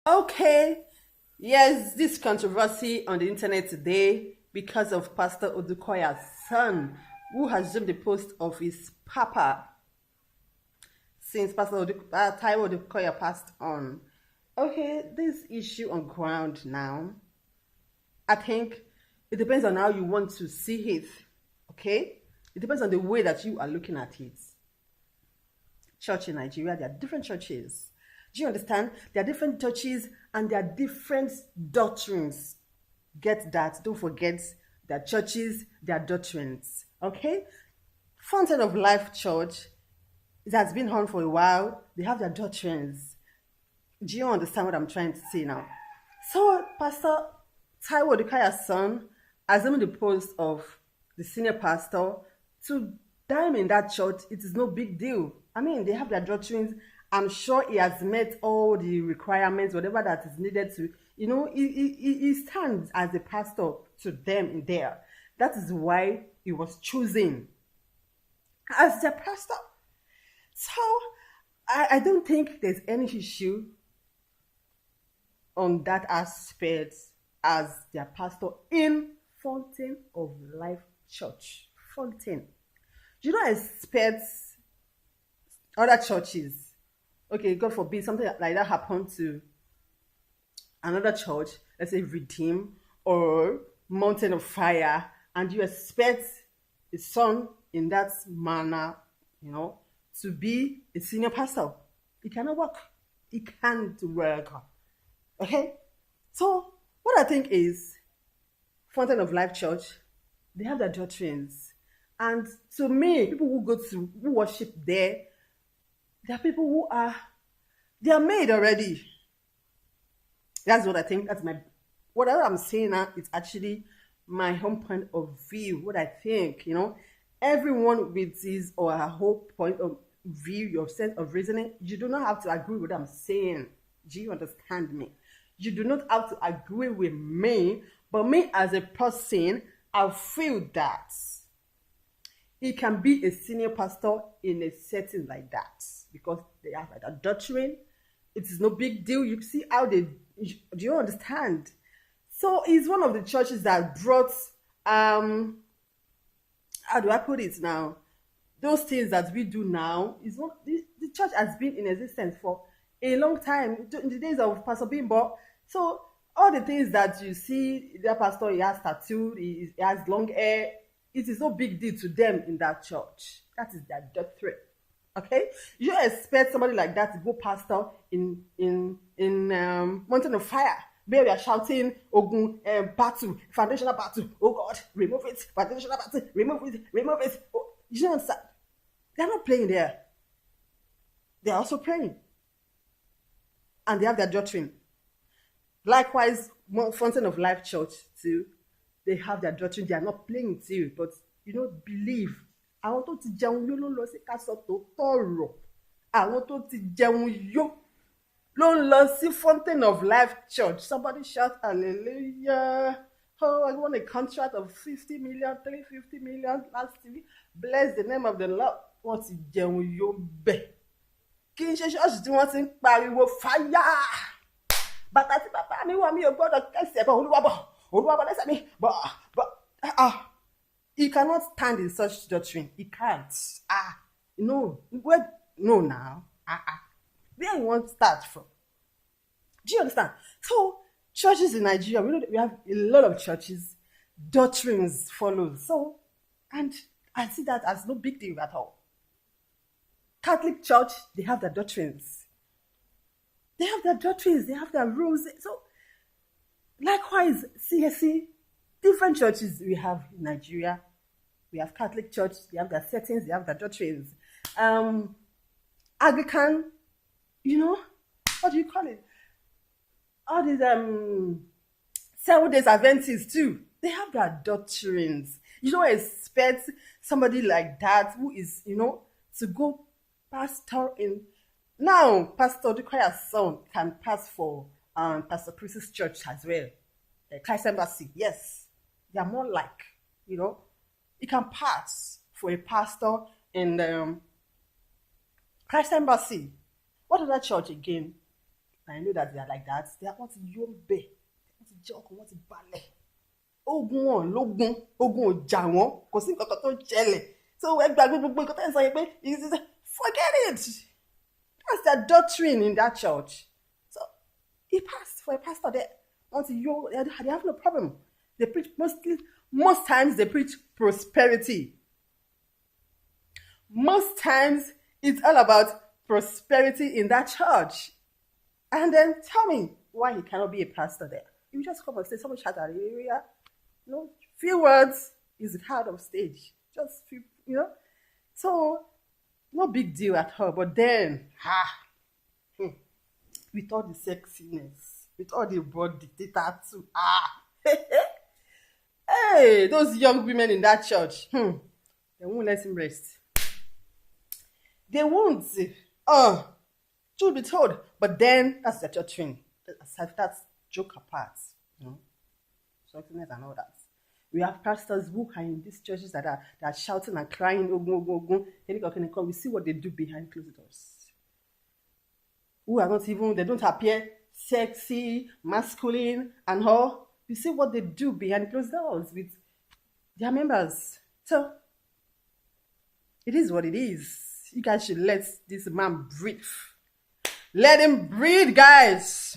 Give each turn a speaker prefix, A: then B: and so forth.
A: Okay, yes, this controversy on the internet today because of Pastor Odukoya's son, who has assumed the post of his papa since Taiwo Odukoya passed on. Okay, this issue on ground now, I think it depends on how you want to see it. Okay, it depends on the way that you are looking at it. Church in Nigeria, there are different churches. Do you understand? There are different churches and there are different doctrines. Get that. Don't forget their churches, their doctrines. Okay? Fountain of Life Church, it has been on for a while. They have their doctrines. Do you understand what I'm trying to say now? So, Pastor Taiwo Odukoya's son assumed the post of the senior pastor. To dime in that church, it is no big deal. I mean, they have their doctrines. I'm sure he has met all the requirements, whatever that is needed to, he stands as a pastor to them in there. That is why he was chosen as their pastor. So I don't think there's any issue on that aspect as their pastor in Fountain of Life Church. Fountain. You don't expect other churches. Okay, God forbid something like that happened to another church, let's say Redeem or Mountain of Fire, and you expect a son in that manner, to be a senior pastor. It cannot work. It can't work. Okay? So, what I think is Fountain of Life Church, they have their doctrines. And to me, people who worship there, there are people they are made already. That's what I think. Whatever I'm saying now, it's actually my own point of view, what I think, Everyone with his or her whole point of view, your sense of reasoning, you do not have to agree with what I'm saying. Do you understand me? You do not have to agree with me, but me as a person, I feel that he can be a senior pastor in a setting like that because they have like a doctrine. It is no big deal. You see how do you understand? So he's one of the churches that brought how do I put it now? Those things that we do now is one. The church has been in existence for a long time in the days of Pastor Bimbo. So all the things that you see, their pastor, he has tattooed, he has long hair. It is no big deal to them in that church. That is their doctrine. Okay, you expect somebody like that to go pastor in Mountain of Fire, where we are shouting Ogun battle, foundational battle. Oh God, remove it, foundational battle, remove it. Oh, you don't understand? They are not playing there. They are also praying, and they have their doctrine. Likewise, Fountain of Life Church too. They have their doctrine. They are not playing too, but believe. Àwọn tó ti jẹun yó ló ń lọ sí kásọ tó tọrọ. Àwọn tó ti jẹun yó ló ń lọ sí Fountain of Life Church. Somebody shout hallelujah. Oh, I won a contract of 50 million, 350 million last week. Bless the name of the Lord. Wọ́n ti jẹun yó bẹ́ẹ̀. Kì í ṣe ṣọ́ọ̀ṣì tí wọ́n ti ń pariwo fáyà. Bàtà tí bàbá mi wọ̀ mi ò gbọ́dọ̀ kẹ́sẹ̀ bọ̀ olúwàbọ̀ lẹ́sẹ̀ mi bọ̀. He cannot stand in such doctrine. He can't. No. No now. Where you want to start from? Do you understand? So, churches in Nigeria, we have a lot of churches, doctrines follow. So, and I see that as no big deal at all. Catholic Church, they have their doctrines. They have their doctrines. They have their rules. So, likewise, CSC, different churches we have in Nigeria. We have Catholic Church, they have their settings, they have their doctrines. Anglican, what do you call it? All these 7 days Adventists too. They have their doctrines. You don't expect somebody like that who is, to go pastor in. Now, Pastor Odukoya's son can pass for Pastor Chris's church as well. Christ Embassy, yes. They are more like, you can pass for a pastor in Christ Embassy. What other church again? I know that they are like that. They are want to yombe, want to joke, want to ballet. Ogun wọn lógun, ogun ò jà wọ́n, kò sí nǹkan kan tó ń ṣẹlẹ̀. So ẹ gbàgbé gbogbo nǹkan tó ń sọ yẹn pé forget it. That's their doctrine in that church. So he passed for a pastor there. Once you, they have no problem. They preach most times they preach prosperity. Most times it's all about prosperity in that church. And then tell me why he cannot be a pastor there. You just come and say, someone shout at the area. Few words is out of stage. Just few, So, no big deal at all. But then, with all the sexiness, with all the body, the tattoo, hey, those young women in that church, they won't let him rest. They won't. Truth be told. But then, that's the church thing. That's joke apart. Sexiness and all that. We have pastors who are in these churches that are shouting and crying, ogun. We see what they do behind closed doors. Who are not even, they don't appear sexy, masculine, and all. You see what they do behind closed doors with their members. So, it is what it is. You guys should let this man breathe. Let him breathe, guys.